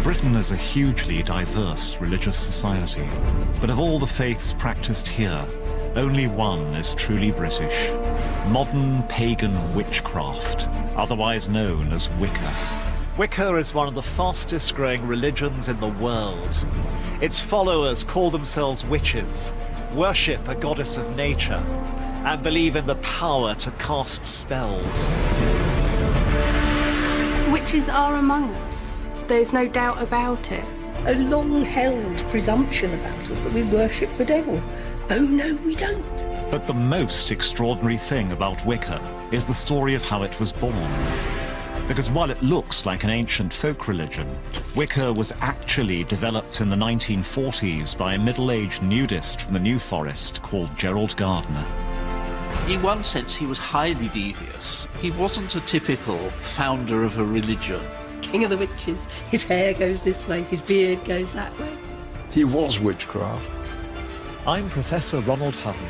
Britain is a hugely diverse religious society, but of all the faiths practiced here, only one is truly British: modern pagan witchcraft, otherwise known as Wicca. Wicca is one of the fastest growing religions in the world. Its followers call themselves witches, worship a goddess of nature, and believe in the power to cast spells. Witches are among us. There's no doubt about it. A long-held presumption about us that we worship the devil. Oh no, we don't. But the most extraordinary thing about Wicca is the story of how it was born. Because while it looks like an ancient folk religion, Wicca was actually developed in the 1940s by a middle-aged nudist from the New Forest called Gerald Gardner. In one sense, he was highly devious. He wasn't a typical founder of a religion. King of the witches. His hair goes this way, his beard goes that way. He was witchcraft. I'm Professor Ronald Hutton.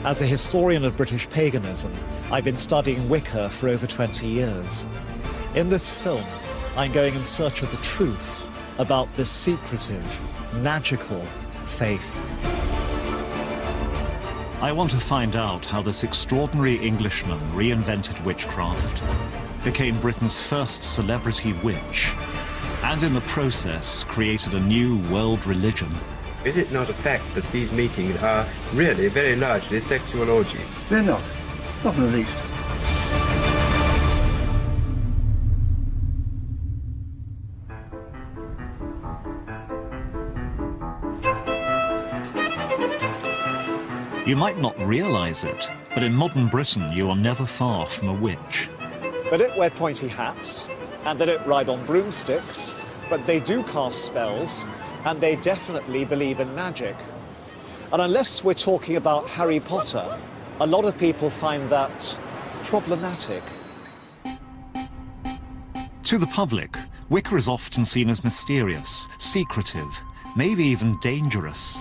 As a historian of British paganism, I've been studying Wicca for over 20 years. In this film, I'm going in search of the truth about this secretive, magical faith. I want to find out how this extraordinary Englishman reinvented witchcraft, became Britain's first celebrity witch, and in the process created a new world religion. Is it not a fact that these meetings are really very largely sexual orgies? They're not. Not in the least. You might not realize it, but in modern Britain you are never far from a witch. They don't wear pointy hats, and they don't ride on broomsticks, but they do cast spells, and they definitely believe in magic. And unless we're talking about Harry Potter, a lot of people find that problematic. To the public, Wicca is often seen as mysterious, secretive, maybe even dangerous.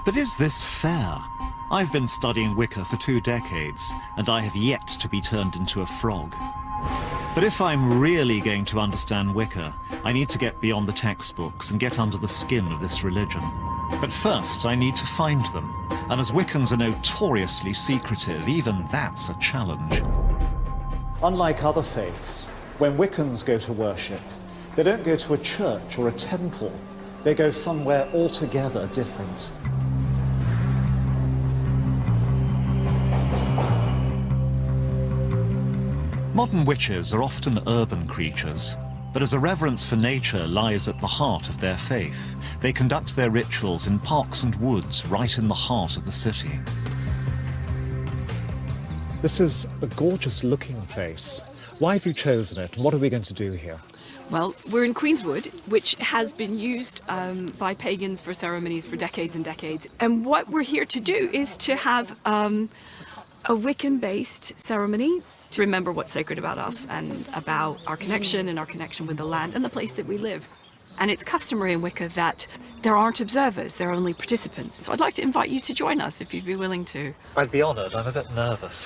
But is this fair? I've been studying Wicca for 2 decades, and I have yet to be turned into a frog. But if I'm really going to understand Wicca, I need to get beyond the textbooks and get under the skin of this religion. But first, I need to find them. And as Wiccans are notoriously secretive, even that's a challenge. Unlike other faiths, when Wiccans go to worship, they don't go to a church or a temple. They go somewhere altogether different. Modern witches are often urban creatures, but as a reverence for nature lies at the heart of their faith, they conduct their rituals in parks and woods right in the heart of the city. This is a gorgeous looking place. Why have you chosen it, and what are we going to do here? Well, we're in Queenswood, which has been used by pagans for ceremonies for decades and decades. And what we're here to do is to have a Wiccan-based ceremony to remember what's sacred about us and about our connection with the land and the place that we live. And it's customary in Wicca that there aren't observers, there are only participants. So I'd like to invite you to join us if you'd be willing to. I'd be honoured. I'm a bit nervous.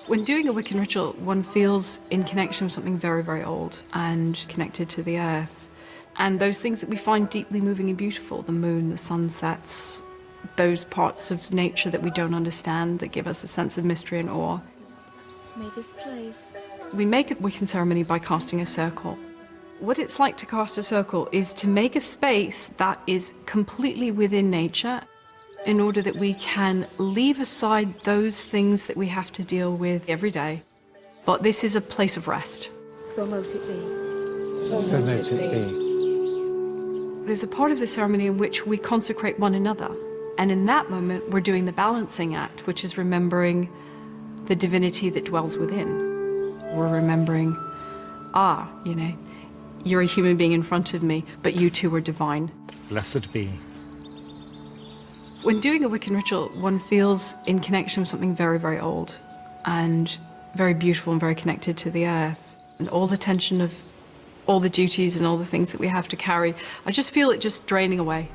When doing a Wiccan ritual, one feels in connection with something very, very old and connected to the earth. And those things that we find deeply moving and beautiful, the moon, the sunsets, those parts of nature that we don't understand that give us a sense of mystery and awe. May this place. We make a Wiccan ceremony by casting a circle. What it's like to cast a circle is to make a space that is completely within nature in order that we can leave aside those things that we have to deal with every day. But this is a place of rest. So mote it be. So mote it be. There's a part of the ceremony in which we consecrate one another. And in that moment, we're doing the balancing act, which is remembering the divinity that dwells within. We're remembering, you know, you're a human being in front of me, but you too are divine. Blessed be. When doing a Wiccan ritual, one feels in connection with something very, very old and very beautiful and very connected to the earth. And all the tension of all the duties and all the things that we have to carry, I just feel it just draining away.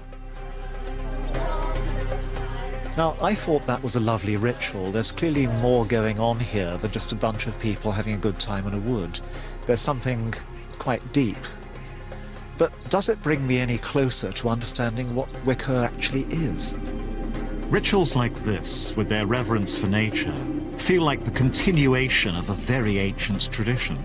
Now, I thought that was a lovely ritual. There's clearly more going on here than just a bunch of people having a good time in a wood. There's something quite deep. But does it bring me any closer to understanding what Wicca actually is? Rituals like this, with their reverence for nature, feel like the continuation of a very ancient tradition.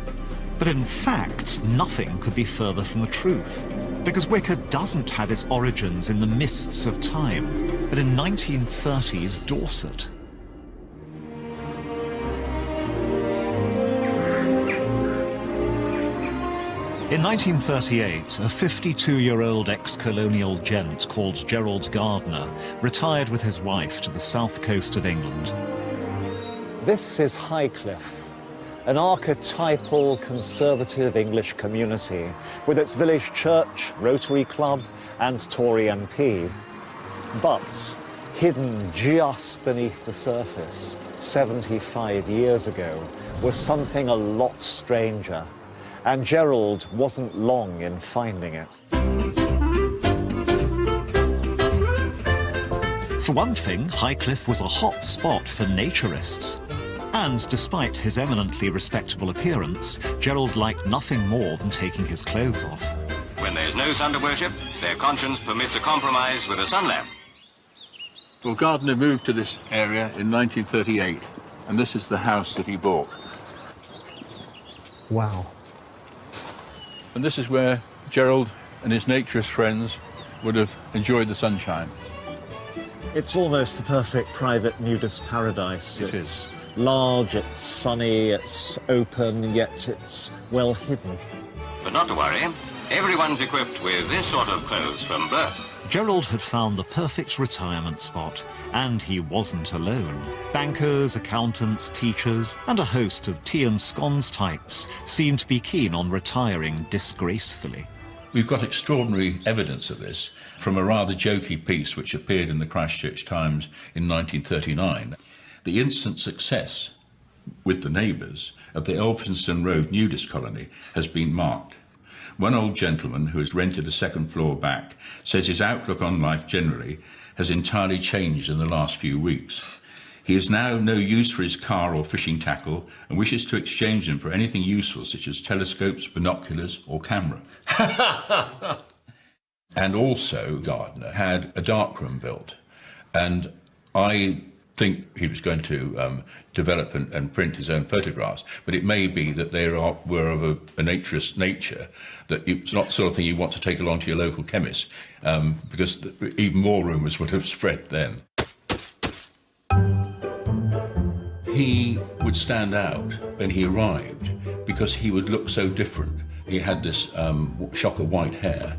But in fact, nothing could be further from the truth, because Wicca doesn't have its origins in the mists of time, but in 1930s Dorset. In 1938, a 52-year-old ex-colonial gent called Gerald Gardner retired with his wife to the south coast of England. This is Highcliffe, an archetypal conservative English community with its village church, Rotary Club and Tory MP. But hidden just beneath the surface 75 years ago was something a lot stranger. And Gerald wasn't long in finding it. For one thing, Highcliffe was a hot spot for naturists. And despite his eminently respectable appearance, Gerald liked nothing more than taking his clothes off. When there's no sun to worship, their conscience permits a compromise with a sun lamp. Well, Gardner moved to this area in 1938, and this is the house that he bought. Wow. And this is where Gerald and his naturist friends would have enjoyed the sunshine. It's almost the perfect private nudist paradise. It is large, it's sunny, it's open, yet it's well hidden. But not to worry, everyone's equipped with this sort of clothes from birth. Gerald had found the perfect retirement spot, and he wasn't alone. Bankers, accountants, teachers, and a host of tea and scones types seemed to be keen on retiring disgracefully. We've got extraordinary evidence of this from a rather jokey piece which appeared in the Christchurch Times in 1939. The instant success with the neighbours of the Elphinstone Road nudist colony has been marked. One old gentleman who has rented a second floor back says his outlook on life generally has entirely changed in the last few weeks. He has now no use for his car or fishing tackle and wishes to exchange them for anything useful such as telescopes, binoculars or camera. And also Gardner had a darkroom built, and I think he was going to develop and print his own photographs, but it may be that they were of a naturist nature, that it's not the sort of thing you want to take along to your local chemist, because even more rumours would have spread then. He would stand out when he arrived because he would look so different. He had this shock of white hair,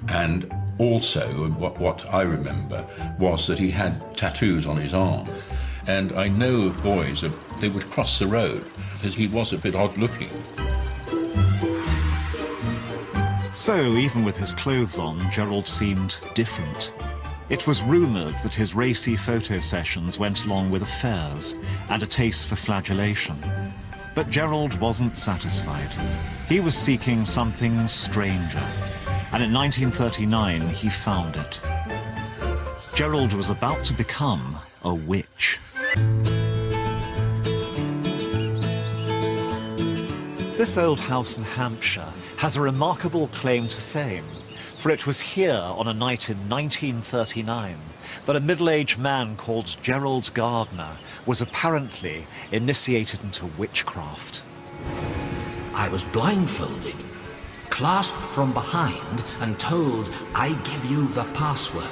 and also what I remember was that he had tattoos on his arm. And I know of boys, they would cross the road because he was a bit odd looking. So even with his clothes on, Gerald seemed different. It was rumoured that his racy photo sessions went along with affairs and a taste for flagellation. But Gerald wasn't satisfied. He was seeking something stranger, and in 1939 he found it. Gerald was about to become a witch. This old house in Hampshire has a remarkable claim to fame, for it was here on a night in 1939 that a middle-aged man called Gerald Gardner was apparently initiated into witchcraft. I was blindfolded, clasped from behind and told, "I give you the password."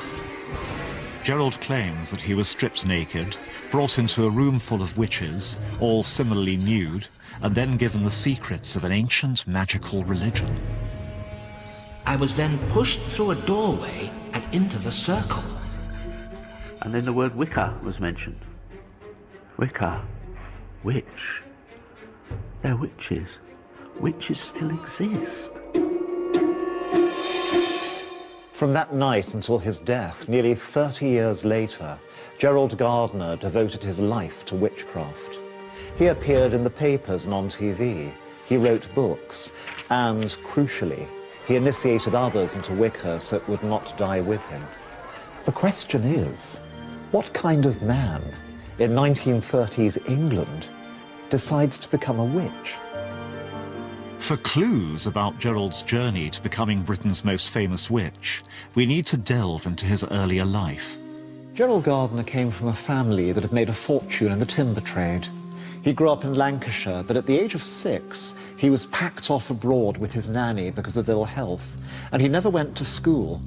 Gerald claims that he was stripped naked, brought into a room full of witches, all similarly nude, and then given the secrets of an ancient magical religion. I was then pushed through a doorway and into the circle. And then the word Wicca was mentioned. Wicca, witch. They're witches. Witches still exist. From that night until his death, nearly 30 years later, Gerald Gardner devoted his life to witchcraft. He appeared in the papers and on TV. He wrote books, and, crucially, he initiated others into Wicca so it would not die with him. The question is, What kind of man in 1930s England decides to become a witch? For clues about Gerald's journey to becoming Britain's most famous witch, we need to delve into his earlier life. Gerald Gardner came from a family that had made a fortune in the timber trade. He grew up in Lancashire, but at the age of 6, he was packed off abroad with his nanny because of ill health, and he never went to school.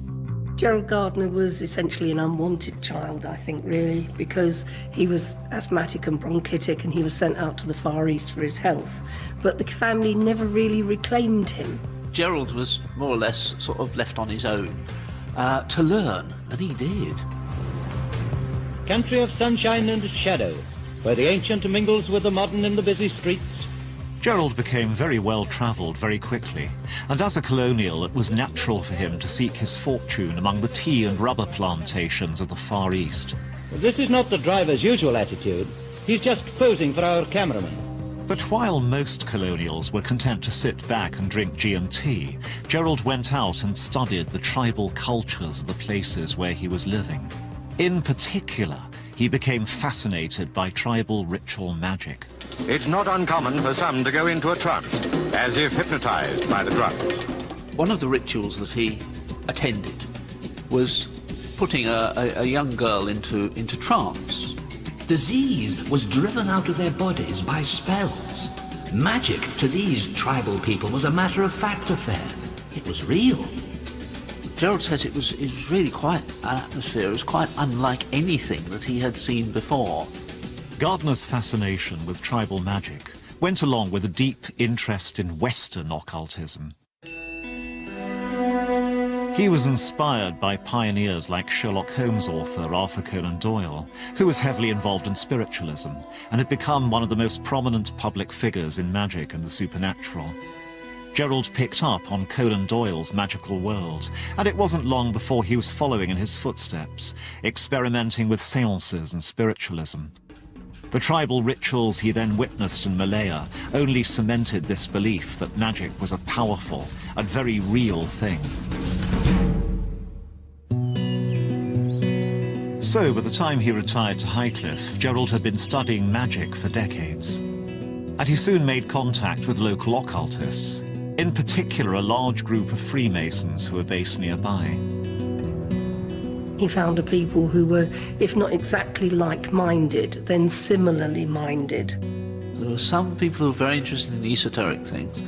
Gerald Gardner was essentially an unwanted child, I think, really, because he was asthmatic and bronchitic and he was sent out to the Far East for his health. But the family never really reclaimed him. Gerald was more or less sort of left on his own to learn, and he did. Country of sunshine and shadow, where the ancient mingles with the modern in the busy streets. Gerald became very well-travelled very quickly, and as a colonial it was natural for him to seek his fortune among the tea and rubber plantations of the Far East. This is not the driver's usual attitude. He's just posing for our cameraman. But while most colonials were content to sit back and drink G&T, Gerald went out and studied the tribal cultures of the places where he was living. In particular, he became fascinated by tribal ritual magic. It's not uncommon for some to go into a trance, as if hypnotized by the drug. One of the rituals that he attended was putting a young girl into trance. Disease was driven out of their bodies by spells. Magic to these tribal people was a matter-of-fact affair. It was real. Gerald says it was really quite an atmosphere. It was quite unlike anything that he had seen before. Gardner's fascination with tribal magic went along with a deep interest in Western occultism. He was inspired by pioneers like Sherlock Holmes author Arthur Conan Doyle, who was heavily involved in spiritualism and had become one of the most prominent public figures in magic and the supernatural. Gerald picked up on Conan Doyle's magical world, and it wasn't long before he was following in his footsteps, experimenting with seances and spiritualism. The tribal rituals he then witnessed in Malaya only cemented this belief that magic was a powerful and very real thing. So, by the time he retired to Highcliffe, Gerald had been studying magic for decades. And he soon made contact with local occultists, in particular a large group of Freemasons who were based nearby. He found a people who were, if not exactly like-minded, then similarly minded. There were some people who were very interested in esoteric things.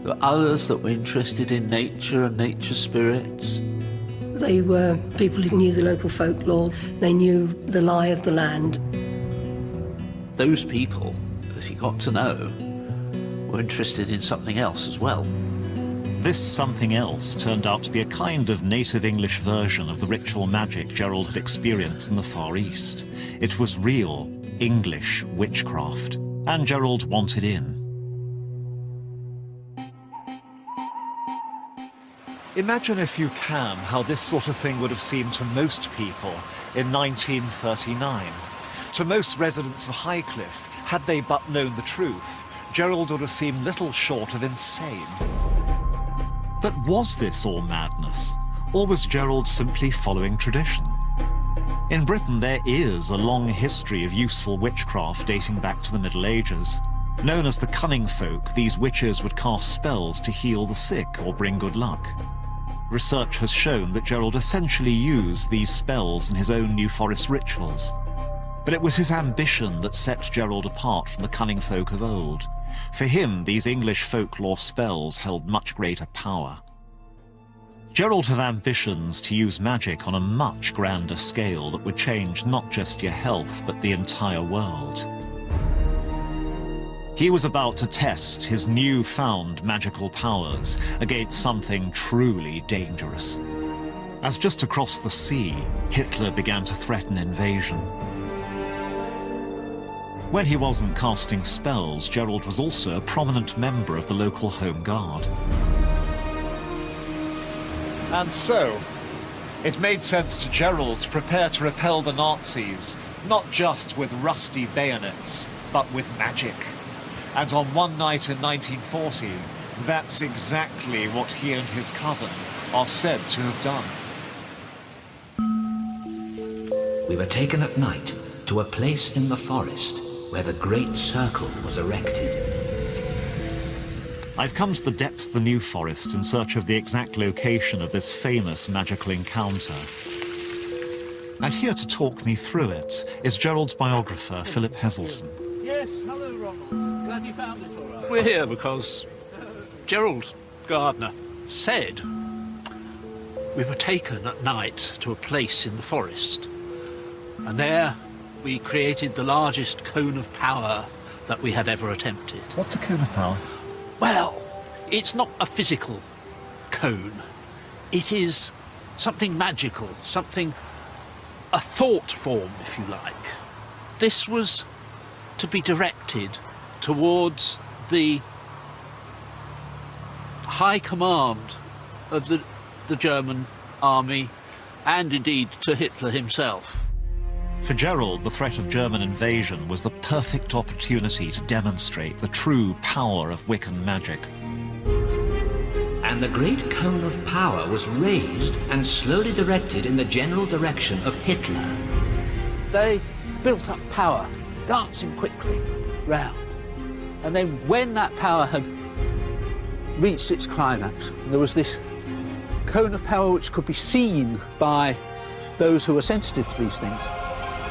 There were others that were interested in nature and nature spirits. They were people who knew the local folklore. They knew the lie of the land. Those people, as he got to know, were interested in something else as well. This something else turned out to be a kind of native English version of the ritual magic Gerald had experienced in the Far East. It was real English witchcraft, and Gerald wanted in. Imagine, if you can, how this sort of thing would have seemed to most people in 1939. To most residents of Highcliffe, had they but known the truth, Gerald would have seemed little short of insane. But was this all madness, or was Gerald simply following tradition? In Britain, there is a long history of useful witchcraft dating back to the Middle Ages. Known as the cunning folk, these witches would cast spells to heal the sick or bring good luck. Research has shown that Gerald essentially used these spells in his own New Forest rituals. But it was his ambition that set Gerald apart from the cunning folk of old. For him, these English folklore spells held much greater power. Gerald had ambitions to use magic on a much grander scale that would change not just your health, but the entire world. He was about to test his newfound magical powers against something truly dangerous. As just across the sea, Hitler began to threaten invasion. When he wasn't casting spells, Gerald was also a prominent member of the local Home Guard. And so, it made sense to Gerald to prepare to repel the Nazis, not just with rusty bayonets, but with magic. And on one night in 1940, that's exactly what he and his coven are said to have done. We were taken at night to a place in the forest where the Great Circle was erected. I've come to the depths of the New Forest in search of the exact location of this famous magical encounter. And here to talk me through it is Gerald's biographer, Philip Heselton. Yes, hello, Ronald. Glad you found it all right. We're here because Gerald, Gardner, said we were taken at night to a place in the forest, and there we created the largest cone of power that we had ever attempted. What's a cone of power? Well, it's not a physical cone. It is something magical, a thought form, if you like. This was to be directed towards the high command of the German army, and indeed to Hitler himself. For Gerald, the threat of German invasion was the perfect opportunity to demonstrate the true power of Wiccan magic. And the great cone of power was raised and slowly directed in the general direction of Hitler. They built up power, dancing quickly round. And then when that power had reached its climax, there was this cone of power which could be seen by those who were sensitive to these things.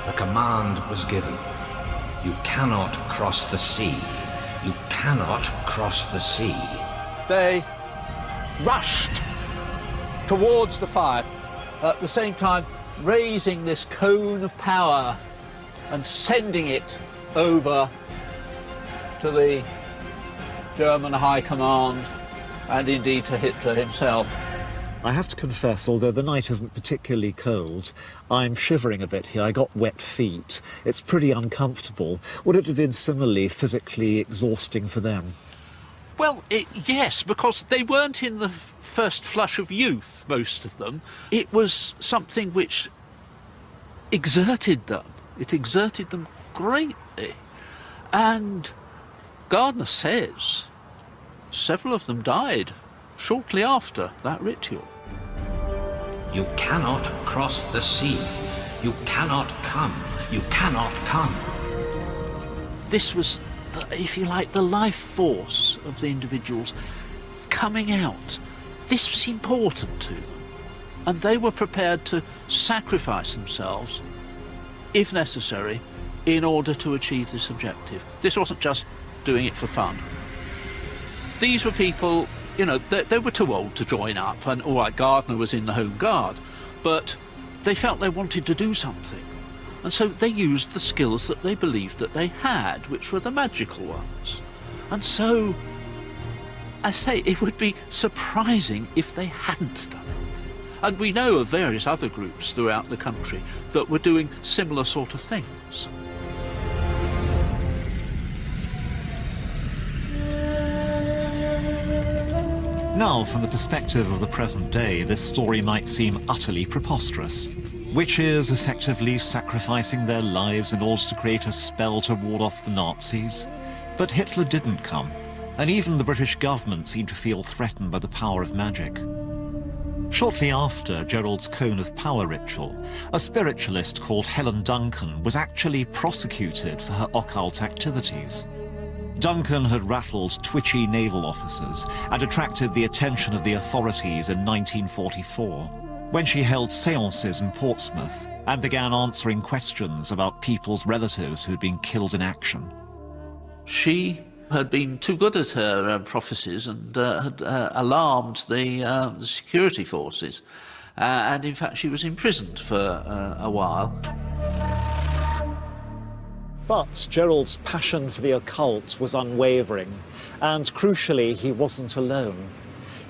The command was given. You cannot cross the sea. You cannot cross the sea. They rushed towards the fire, at the same time raising this cone of power and sending it over to the German High Command and indeed to Hitler himself. I have to confess, although the night isn't particularly cold, I'm shivering a bit here. I got wet feet. It's pretty uncomfortable. Would it have been similarly physically exhausting for them? Well, yes, because they weren't in the first flush of youth, most of them. It was something which exerted them. It exerted them greatly. And Gardner says several of them died shortly after that ritual. You cannot cross the sea. You cannot come. You cannot come. This was, if you like, the life force of the individuals coming out. This was important to them. And they were prepared to sacrifice themselves, if necessary, in order to achieve this objective. This wasn't just doing it for fun. These were people, you know, they were too old to join up, and all right, Gardner was in the Home Guard, but they felt they wanted to do something. And so they used the skills that they believed that they had, which were the magical ones. And so, I say, it would be surprising if they hadn't done it. And we know of various other groups throughout the country that were doing similar sort of things. Now, from the perspective of the present day, this story might seem utterly preposterous. Witches effectively sacrificing their lives in order to create a spell to ward off the Nazis. But Hitler didn't come, and even the British government seemed to feel threatened by the power of magic. Shortly after Gerald's Cone of Power ritual, a spiritualist called Helen Duncan was actually prosecuted for her occult activities. Duncan had rattled twitchy naval officers and attracted the attention of the authorities in 1944, when she held seances in Portsmouth and began answering questions about people's relatives who'd been killed in action. She had been too good at her prophecies and had alarmed the security forces. And in fact, she was imprisoned for a while. But Gerald's passion for the occult was unwavering, and crucially, he wasn't alone.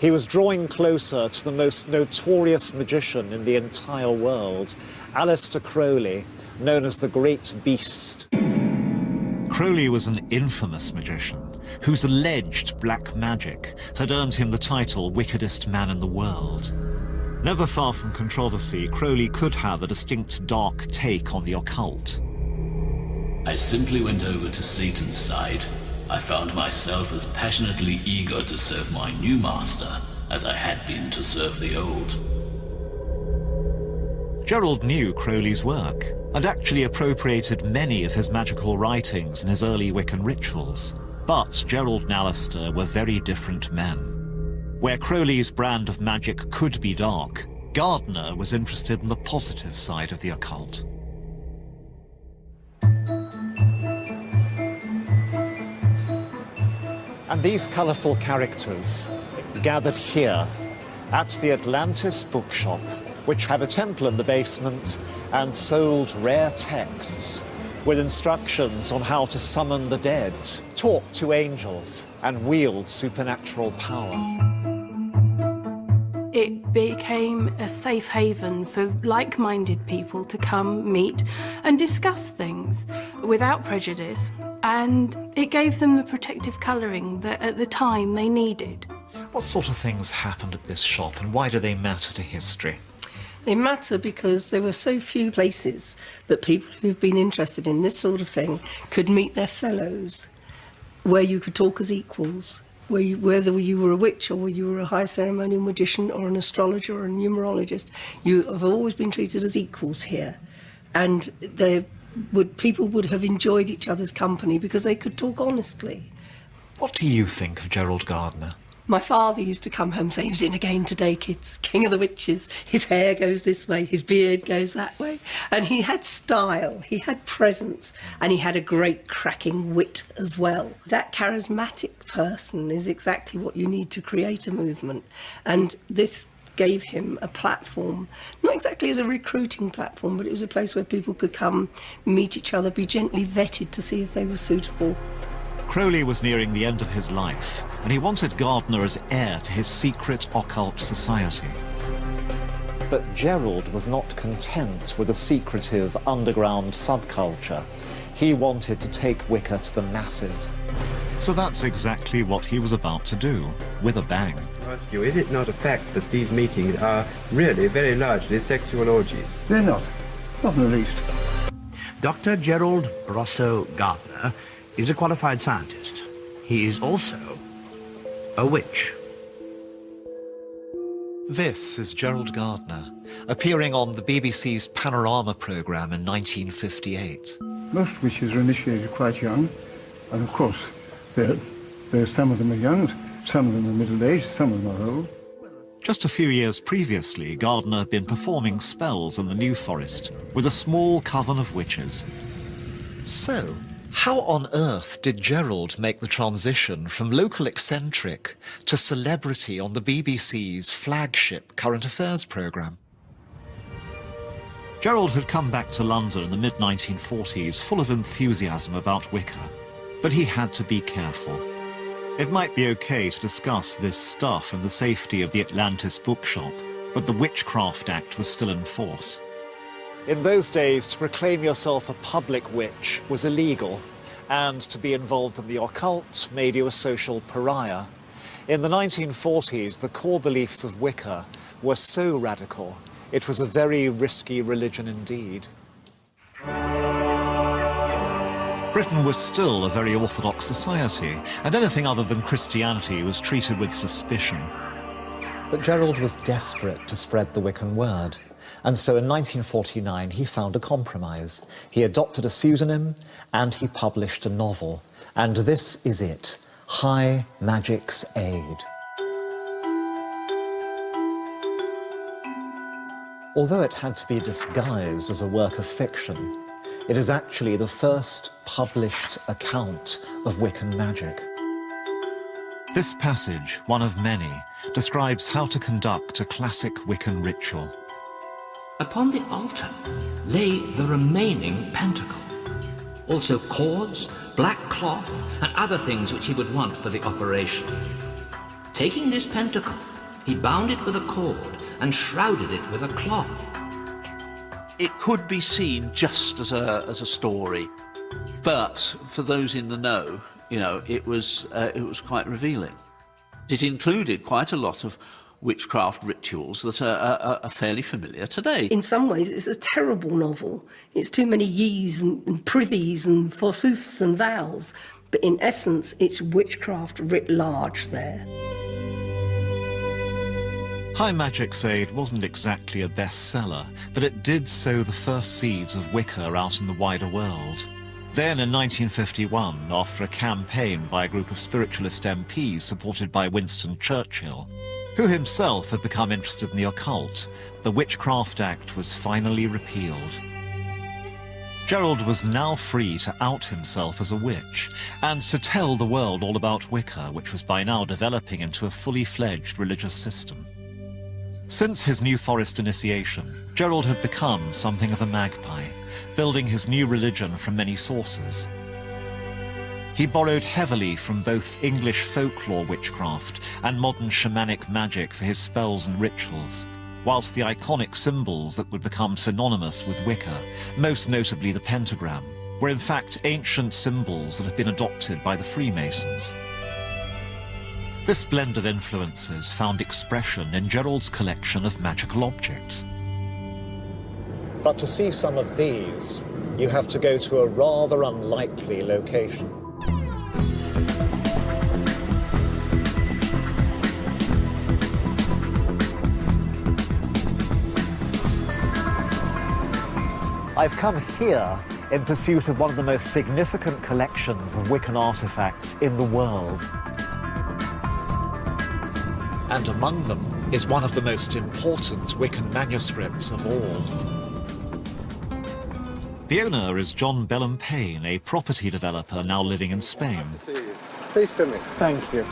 He was drawing closer to the most notorious magician in the entire world, Aleister Crowley, known as the Great Beast. Crowley was an infamous magician whose alleged black magic had earned him the title wickedest man in the world. Never far from controversy, Crowley could have a distinct dark take on the occult. I simply went over to Satan's side. I found myself as passionately eager to serve my new master as I had been to serve the old. Gerald knew Crowley's work and actually appropriated many of his magical writings in his early Wiccan rituals. But Gerald and Alistair were very different men. Where Crowley's brand of magic could be dark, Gardner was interested in the positive side of the occult. And these colourful characters gathered here at the Atlantis bookshop, which had a temple in the basement and sold rare texts with instructions on how to summon the dead, talk to angels, and wield supernatural power. It became a safe haven for like-minded people to come, meet, and discuss things without prejudice, and it gave them the protective colouring that at the time they needed. What sort of things happened at this shop, and why do they matter to history? They matter because there were so few places that people who've been interested in this sort of thing could meet their fellows, where you could talk as equals, whether you were a witch or you were a high ceremonial magician or an astrologer or a numerologist, you have always been treated as equals here. And people would have enjoyed each other's company because they could talk honestly. What do you think of Gerald Gardner? My father used to come home and say, he was in again today, kids, king of the witches. His hair goes this way, his beard goes that way. And he had style, he had presence, and he had a great cracking wit as well. That charismatic person is exactly what you need to create a movement. And this gave him a platform, not exactly as a recruiting platform, but it was a place where people could come, meet each other, be gently vetted to see if they were suitable. Crowley was nearing the end of his life, and he wanted Gardner as heir to his secret occult society. But Gerald was not content with a secretive underground subculture. He wanted to take Wicca to the masses. So that's exactly what he was about to do, with a bang. I ask you, is it not a fact that these meetings are really very largely sexual orgies? They're not in the least. Dr. Gerald Rosso Gardner is a qualified scientist. He is also a witch. This is Gerald Gardner, appearing on the BBC's Panorama programme in 1958. Most witches are initiated quite young, and of course, some of them are young, some of them are middle-aged, some of them are old. Just a few years previously, Gardner had been performing spells in the New Forest with a small coven of witches. So, how on earth did Gerald make the transition from local eccentric to celebrity on the BBC's flagship current affairs programme? Gerald had come back to London in the mid-1940s full of enthusiasm about Wicca, but he had to be careful. It might be okay to discuss this stuff in the safety of the Atlantis bookshop, but the Witchcraft Act was still in force. In those days, to proclaim yourself a public witch was illegal, and to be involved in the occult made you a social pariah. In the 1940s, the core beliefs of Wicca were so radical, it was a very risky religion indeed. Britain was still a very orthodox society, and anything other than Christianity was treated with suspicion. But Gerald was desperate to spread the Wiccan word. And so in 1949, he found a compromise. He adopted a pseudonym and he published a novel. And this is it, High Magic's Aid. Although it had to be disguised as a work of fiction, it is actually the first published account of Wiccan magic. This passage, one of many, describes how to conduct a classic Wiccan ritual. Upon the altar lay the remaining pentacle. Also cords, black cloth, and other things which he would want for the operation. Taking this pentacle, he bound it with a cord and shrouded it with a cloth. It could be seen just as a story, but for those in the know, you know, it was quite revealing. It included quite a lot of witchcraft rituals that are fairly familiar today. In some ways, it's a terrible novel. It's too many yees and prithys and forsooths and thous. But in essence, it's witchcraft writ large there. High Magic's Aid wasn't exactly a bestseller, but it did sow the first seeds of Wicca out in the wider world. Then in 1951, after a campaign by a group of spiritualist MPs supported by Winston Churchill, who himself had become interested in the occult, the Witchcraft Act was finally repealed. Gerald was now free to out himself as a witch and to tell the world all about Wicca, which was by now developing into a fully fledged religious system. Since his New Forest initiation, Gerald had become something of a magpie, building his new religion from many sources. He borrowed heavily from both English folklore witchcraft and modern shamanic magic for his spells and rituals, whilst the iconic symbols that would become synonymous with Wicca, most notably the pentagram, were in fact ancient symbols that had been adopted by the Freemasons. This blend of influences found expression in Gerald's collection of magical objects. But to see some of these, you have to go to a rather unlikely location. I've come here in pursuit of one of the most significant collections of Wiccan artifacts in the world. And among them is one of the most important Wiccan manuscripts of all. The owner is John Bellum Payne, a property developer now living in Spain. Please come in. Thank you.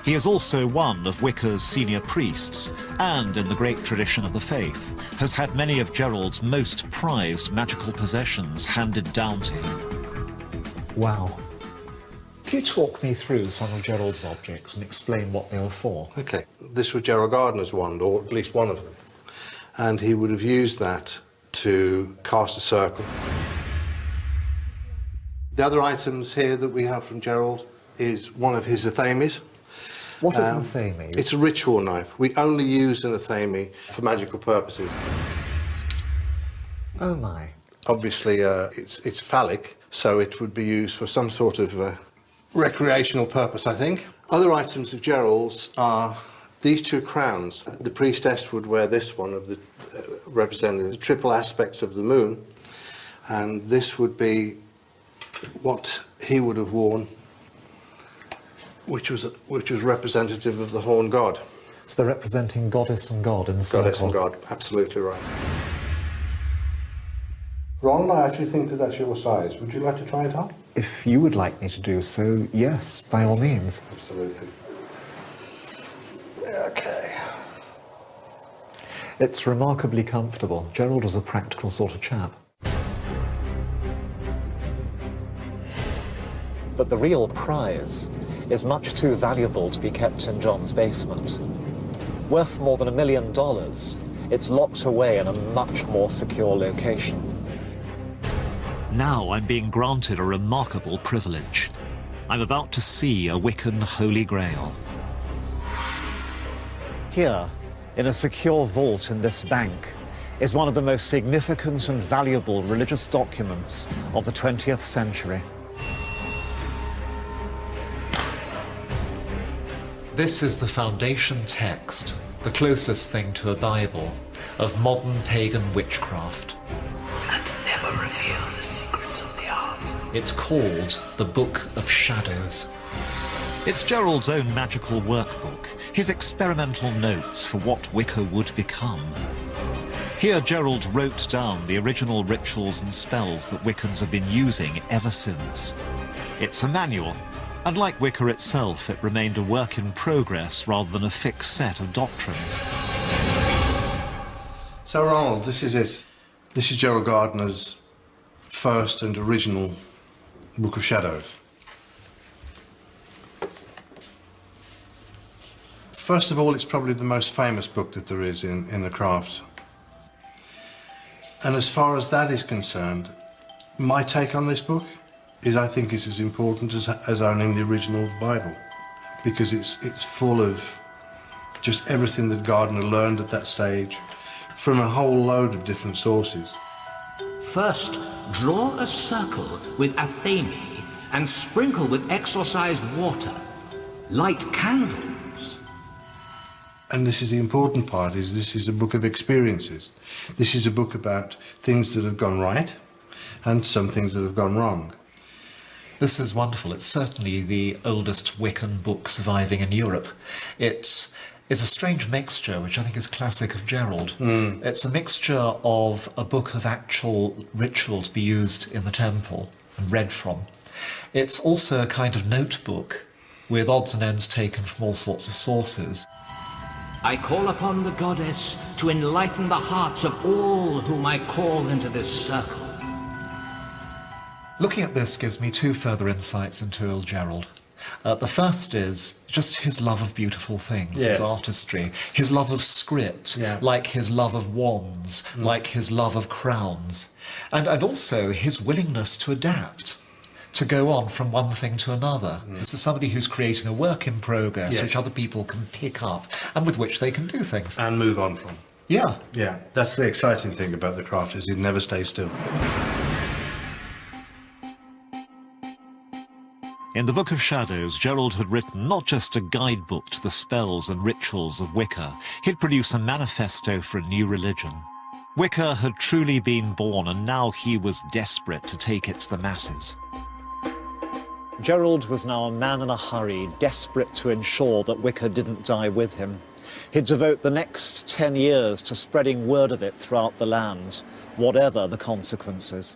He is also one of Wicca's senior priests, and in the great tradition of the faith, has had many of Gerald's most prized magical possessions handed down to him. Wow. Could you talk me through some of Gerald's objects and explain what they were for? Okay, this was Gerald Gardner's wand, or at least one of them. And he would have used that to cast a circle. The other items here that we have from Gerald is one of his athames. What is an athame? It's a ritual knife. We only use an athame for magical purposes. Oh my. Obviously, it's phallic, so it would be used for some sort of recreational purpose, I think. Other items of Gerald's are these two crowns. The priestess would wear this one, of the representing the triple aspects of the moon, and this would be what he would have worn, which was representative of the horn god. So they're representing goddess and god in the circle. Goddess and god, absolutely right. Ron, I actually think that that's your size. Would you like to try it on? If you would like me to do so, yes, by all means. Absolutely. Okay. It's remarkably comfortable. Gerald was a practical sort of chap. But the real prize is much too valuable to be kept in John's basement. Worth more than $1 million, it's locked away in a much more secure location. Now I'm being granted a remarkable privilege. I'm about to see a Wiccan Holy Grail. Here, in a secure vault in this bank, is one of the most significant and valuable religious documents of the 20th century. This is the foundation text, the closest thing to a Bible, of modern pagan witchcraft. And never reveal the secrets of the art. It's called the Book of Shadows. It's Gerald's own magical workbook, his experimental notes for what Wicca would become. Here Gerald wrote down the original rituals and spells that Wiccans have been using ever since. It's a manual, and like Wicca itself, it remained a work in progress rather than a fixed set of doctrines. So Ronald, this is it. This is Gerald Gardner's first and original Book of Shadows. First of all, it's probably the most famous book that there is in the craft. And as far as that is concerned, my take on this book is I think it's as important as owning the original Bible, because it's full of just everything that Gardner learned at that stage from a whole load of different sources. First, draw a circle with athame and sprinkle with exorcised water. Light candles. and this is the important part, is this is a book of experiences. This is a book about things that have gone right and some things that have gone wrong. This is wonderful. It's certainly the oldest Wiccan book surviving in Europe. It is a strange mixture, which I think is classic of Gerald. It's a mixture of a book of actual ritual to be used in the temple and read from. It's also a kind of notebook with odds and ends taken from all sorts of sources. I call upon the goddess to enlighten the hearts of all whom I call into this circle. Looking at this gives me two further insights into old Gerald. The first is just his love of beautiful things, Yes. his artistry, his love of script, like his love of wands, like his love of crowns, and also his willingness to adapt, to go on from one thing to another. This is somebody who's creating a work in progress which other people can pick up and with which they can do things. And move on from. Yeah. Yeah, that's the exciting thing about the craft, is it never stays still. In the Book of Shadows, Gerald had written not just a guidebook to the spells and rituals of Wicca, he'd produced a manifesto for a new religion. Wicca had truly been born, and now he was desperate to take it to the masses. Gerald was now a man in a hurry, desperate to ensure that Wicca didn't die with him. He'd devote the next 10 years to spreading word of it throughout the land, whatever the consequences.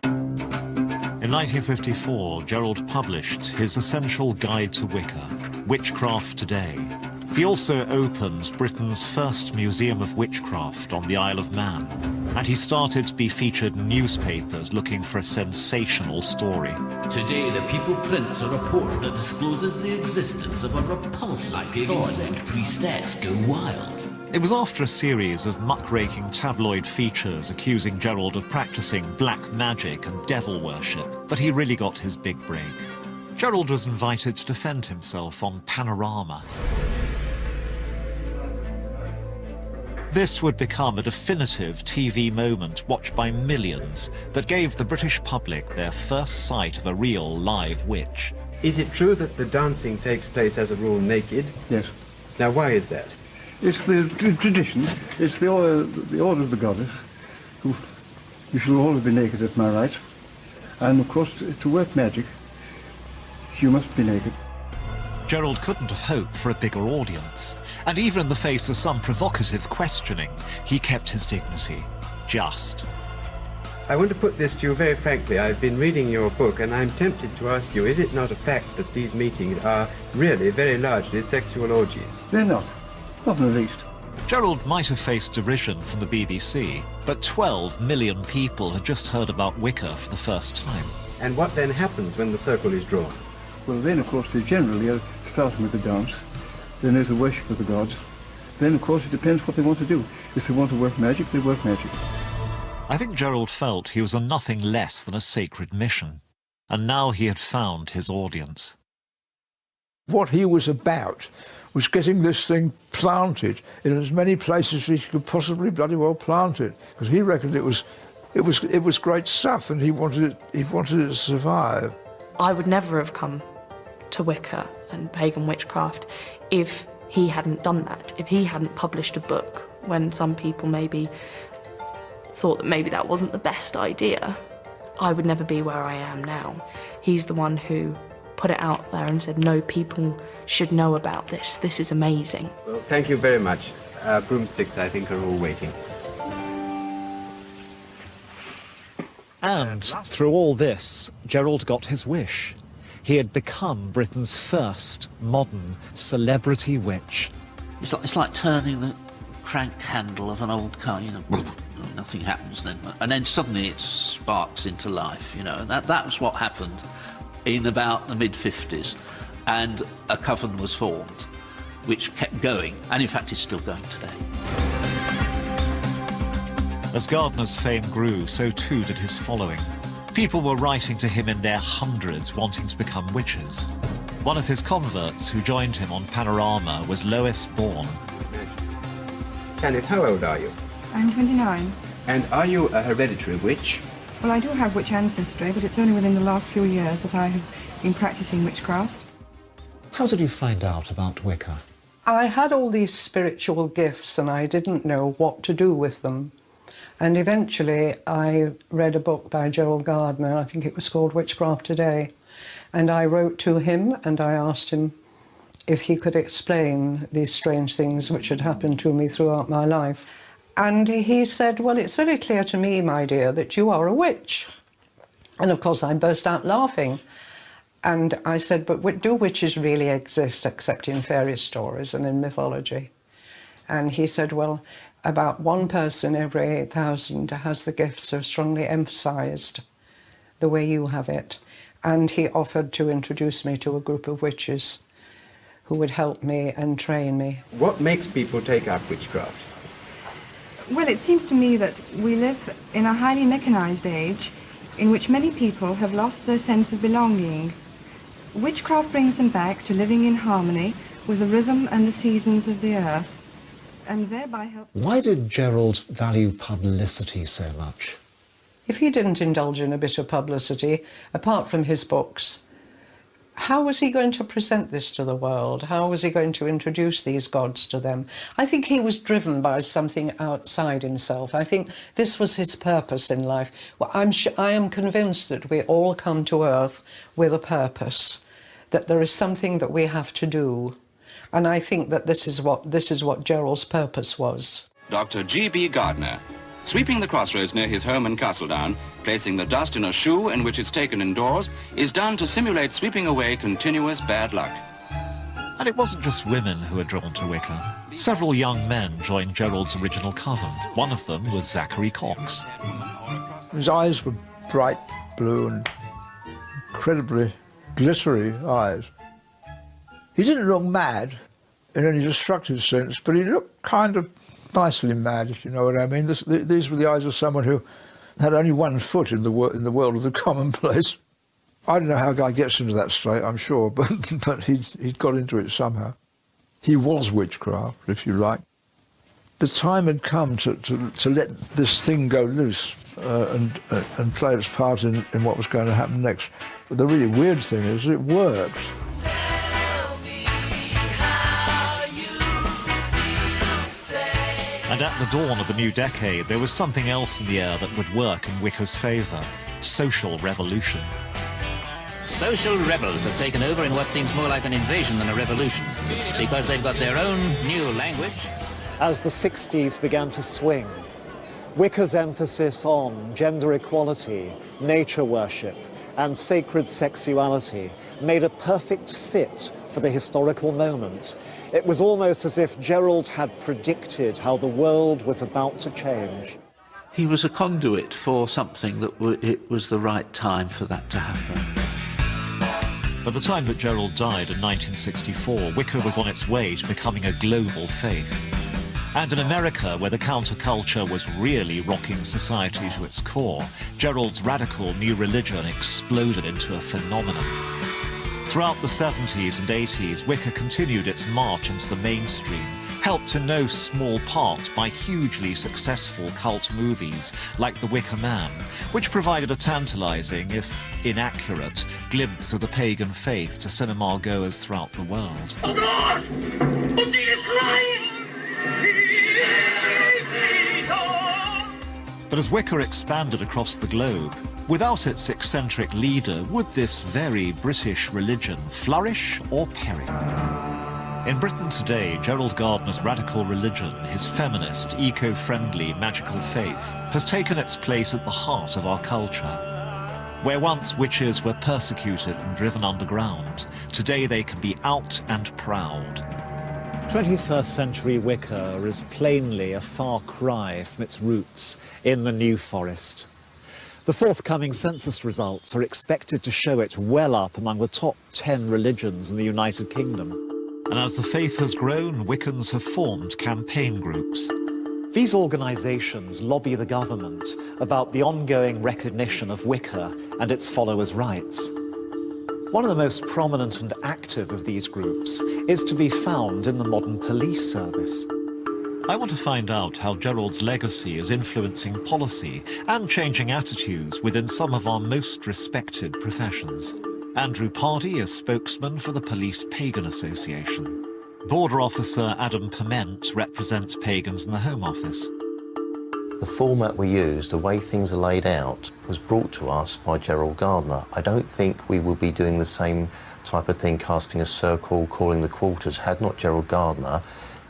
In 1954, Gerald published his essential guide to Wicca, Witchcraft Today. He also opened Britain's first museum of witchcraft on the Isle of Man, and he started to be featured in newspapers looking for a sensational story. Today, the People prints a report that discloses the existence of a repulsive sword-necked priestess go wild. It was after a series of muckraking tabloid features accusing Gerald of practicing black magic and devil worship that he really got his big break. Gerald was invited to defend himself on Panorama. This would become a definitive TV moment watched by millions that gave the British public their first sight of a real live witch. Is it true that the dancing takes place as a rule naked? Yes. Now, why is that? It's the tradition, it's the order of the goddess, who you shall always be naked, that's my right. And of course, to work magic, you must be naked. Gerald couldn't have hoped for a bigger audience, and even in the face of some provocative questioning, he kept his dignity. Just. I want to put this to you very frankly. I've been reading your book, and I'm tempted to ask you, is it not a fact that these meetings are really very largely sexual orgies? They're not. Not in the least. Gerald might have faced derision from the BBC, but 12 million people had just heard about Wicca for the first time. And what then happens when the circle is drawn? Well, then, of course, they generally are starting with the dance. Then there's the worship of the gods. Then, of course, it depends what they want to do. If they want to work magic, they work magic. I think Gerald felt he was on nothing less than a sacred mission, and now he had found his audience. What he was about was getting this thing planted in as many places as he could possibly bloody well plant it, because he reckoned it was great stuff, and he wanted it to survive. I would never have come to Wicca and pagan witchcraft if he hadn't done that, if he hadn't published a book when some people maybe thought that maybe that wasn't the best idea. I would never be where I am now. He's the one who put it out there and said, no, people should know about this. This is amazing. Well, thank you very much. Broomsticks, I think, are all waiting. And through all this, Gerald got his wish. He had become Britain's first modern celebrity witch. It's like turning the crank handle of an old car, you know, nothing happens then. And then suddenly it sparks into life, you know. And that was what happened in about the mid-50s. And a coven was formed, which kept going, and in fact is still going today. As Gardner's fame grew, so too did his following. People were writing to him in their hundreds, wanting to become witches. One of his converts who joined him on Panorama was Lois Bourne. Janet, how old are you? I'm 29. And are you a hereditary witch? Well, I do have witch ancestry, but it's only within the last few years that I have been practicing witchcraft. How did you find out about Wicca? I had all these spiritual gifts and I didn't know what to do with them. And eventually I read a book by Gerald Gardner, I think it was called Witchcraft Today, and I wrote to him and I asked him if he could explain these strange things which had happened to me throughout my life. And he said, well, it's very clear to me, my dear, that you are a witch. And of course I burst out laughing. And I said, but do witches really exist except in fairy stories and in mythology? And he said, well, about 1 person every 8,000 has the gift so strongly emphasised the way you have it. And he offered to introduce me to a group of witches who would help me and train me. What makes people take up witchcraft? Well, it seems to me that we live in a highly mechanised age in which many people have lost their sense of belonging. Witchcraft brings them back to living in harmony with the rhythm and the seasons of the earth, and thereby helps... Why did Gerald value publicity so much? If he didn't indulge in a bit of publicity, apart from his books, how was he going to present this to the world? How was he going to introduce these gods to them? I think he was driven by something outside himself. I think this was his purpose in life. Well, I am convinced that we all come to Earth with a purpose, that there is something that we have to do. And I think that this is what Gerald's purpose was. Dr. G.B. Gardner, sweeping the crossroads near his home in Castledown, placing the dust in a shoe in which it's taken indoors, is done to simulate sweeping away continuous bad luck. And it wasn't just women who were drawn to Wicca. Several young men joined Gerald's original coven. One of them was Zachary Cox. His eyes were bright blue and incredibly glittery eyes. He didn't look mad in any destructive sense, but he looked kind of nicely mad, if you know what I mean. These were the eyes of someone who had only 1 foot in the world of the commonplace. I don't know how a guy gets into that state, I'm sure, but he'd got into it somehow. He was witchcraft, if you like. The time had come to let this thing go loose and play its part in what was going to happen next. But the really weird thing is it worked. And at the dawn of the new decade, there was something else in the air that would work in Wicca's favour: social revolution. Social rebels have taken over in what seems more like an invasion than a revolution, because they've got their own new language. As the 60s began to swing, Wicca's emphasis on gender equality, nature worship, and sacred sexuality made a perfect fit for the historical moment. It was almost as if Gerald had predicted how the world was about to change. He was a conduit for something that it was the right time for that to happen. By the time that Gerald died in 1964, Wicca was on its way to becoming a global faith. And in America, where the counterculture was really rocking society to its core, Gerald's radical new religion exploded into a phenomenon. Throughout the 70s and 80s, Wicca continued its march into the mainstream, helped in no small part by hugely successful cult movies like The Wicker Man, which provided a tantalizing, if inaccurate, glimpse of the pagan faith to cinema goers throughout the world. Oh God! Oh Jesus Christ! But as Wicca expanded across the globe, without its eccentric leader, would this very British religion flourish or perish? In Britain today, Gerald Gardner's radical religion, his feminist, eco-friendly, magical faith, has taken its place at the heart of our culture. Where once witches were persecuted and driven underground, today they can be out and proud. 21st century Wicca is plainly a far cry from its roots in the New Forest. The forthcoming census results are expected to show it well up among the top 10 religions in the United Kingdom. And as the faith has grown, Wiccans have formed campaign groups. These organisations lobby the government about the ongoing recognition of Wicca and its followers' rights. One of the most prominent and active of these groups is to be found in the modern police service. I want to find out how Gerald's legacy is influencing policy and changing attitudes within some of our most respected professions. Andrew Pardey is spokesman for the Police Pagan Association. Border Officer Adam Perment represents pagans in the Home Office. The format we use, the way things are laid out, was brought to us by Gerald Gardner. I don't think we would be doing the same type of thing, casting a circle, calling the quarters, had not Gerald Gardner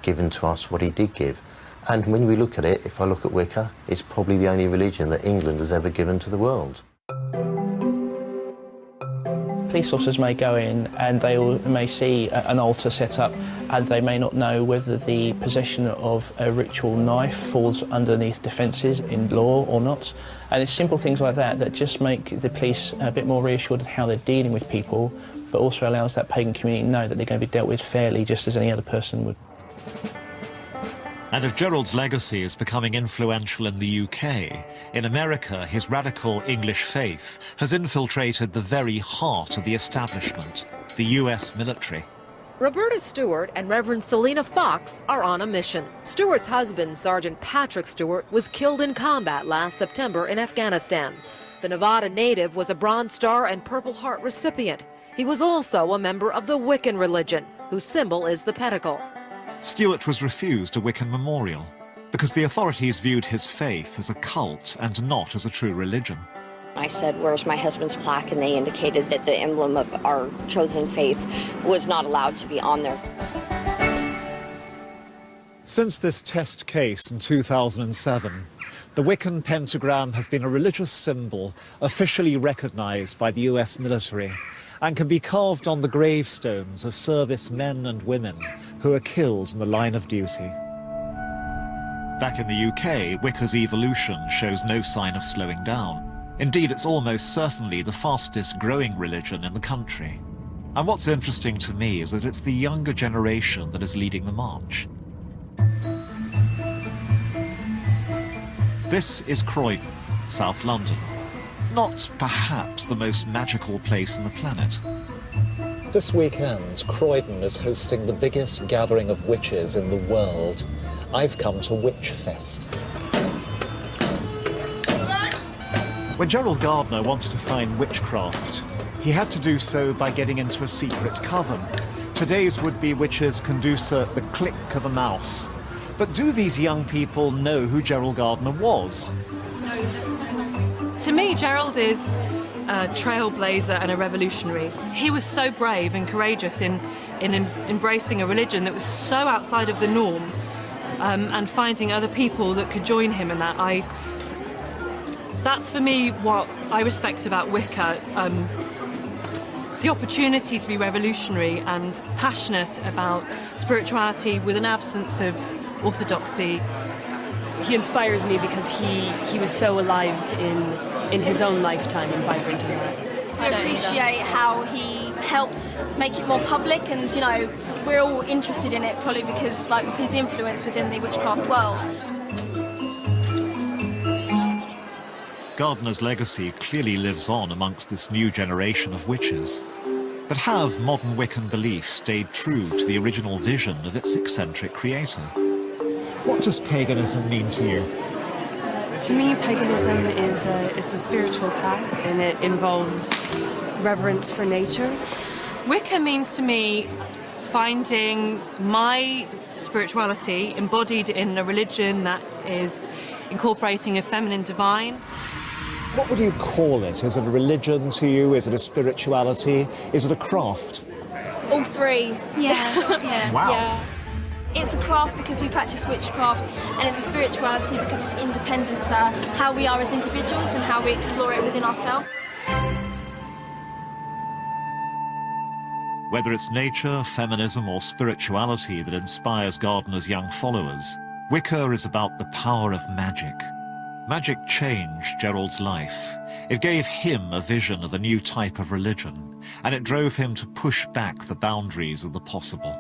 given to us what he did give. And when we look at it, if I look at Wicca, it's probably the only religion that England has ever given to the world. Police officers may go in and they may see an altar set up, and they may not know whether the possession of a ritual knife falls underneath defences in law or not. And it's simple things like that that just make the police a bit more reassured of how they're dealing with people, but also allows that pagan community to know that they're going to be dealt with fairly, just as any other person would. And if Gerald's legacy is becoming influential in the UK, in America his radical English faith has infiltrated the very heart of the establishment, the US military. Roberta Stewart and Reverend Selena Fox are on a mission. Stewart's husband, Sergeant Patrick Stewart, was killed in combat last September in Afghanistan. The Nevada native was a Bronze Star and Purple Heart recipient. He was also a member of the Wiccan religion, whose symbol is the pentacle. Stewart was refused a Wiccan memorial because the authorities viewed his faith as a cult and not as a true religion. I said, "Where's my husband's plaque?" And they indicated that the emblem of our chosen faith was not allowed to be on there. Since this test case in 2007, the Wiccan pentagram has been a religious symbol officially recognized by the US military and can be carved on the gravestones of service men and women who are killed in the line of duty. Back in the UK, Wicca's evolution shows no sign of slowing down. Indeed, it's almost certainly the fastest growing religion in the country. And what's interesting to me is that it's the younger generation that is leading the march. This is Croydon, South London. Not perhaps the most magical place on the planet. This weekend, Croydon is hosting the biggest gathering of witches in the world. I've come to Witch Fest. When Gerald Gardner wanted to find witchcraft, he had to do so by getting into a secret coven. Today's would-be witches can do so at the click of a mouse. But do these young people know who Gerald Gardner was? To me, Gerald is a trailblazer and a revolutionary. He was so brave and courageous in embracing a religion that was so outside of the norm, and finding other people that could join him in that. That's for me what I respect about Wicca. The opportunity to be revolutionary and passionate about spirituality with an absence of orthodoxy. He inspires me because he was so alive in his own lifetime and vibrant in that. I appreciate how he helped make it more public, and you know, we're all interested in it probably because of his influence within the witchcraft world. Gardner's legacy clearly lives on amongst this new generation of witches. But have modern Wiccan beliefs stayed true to the original vision of its eccentric creator? What does paganism mean to you? To me, paganism is a spiritual path, and it involves reverence for nature. Wicca means to me finding my spirituality embodied in a religion that is incorporating a feminine divine. What would you call it? Is it a religion to you? Is it a spirituality? Is it a craft? All three. Yeah. Wow. Yeah. It's a craft because we practice witchcraft, and it's a spirituality because it's independent to how we are as individuals and how we explore it within ourselves. Whether it's nature, feminism, or spirituality that inspires Gardner's young followers, Wicca is about the power of magic. Magic changed Gerald's life. It gave him a vision of a new type of religion, and it drove him to push back the boundaries of the possible.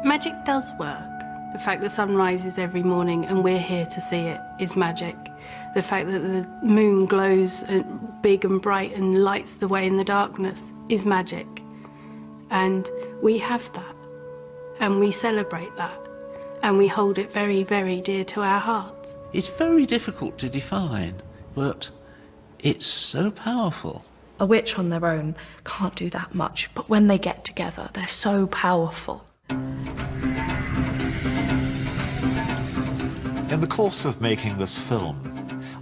Magic does work. The fact that sun rises every morning and we're here to see it is magic. The fact that the moon glows big and bright and lights the way in the darkness is magic. And we have that, and we celebrate that, and we hold it very, very dear to our hearts. It's very difficult to define, but it's so powerful. A witch on their own can't do that much, but when they get together, they're so powerful. the course of making this film,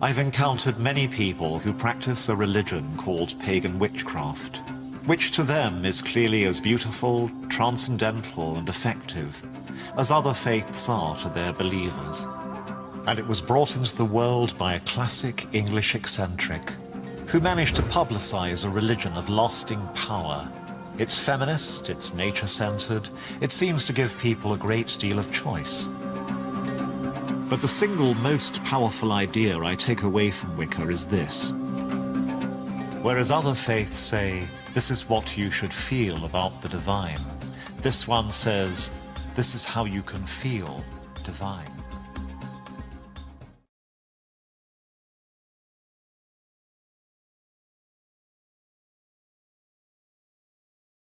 I've encountered many people who practice a religion called pagan witchcraft, which to them is clearly as beautiful, transcendental and effective as other faiths are to their believers. And it was brought into the world by a classic English eccentric who managed to publicize a religion of lasting power. It's feminist, it's nature-centered, it seems to give people a great deal of choice. But the single most powerful idea I take away from Wicca is this. Whereas other faiths say, this is what you should feel about the divine, this one says, this is how you can feel divine.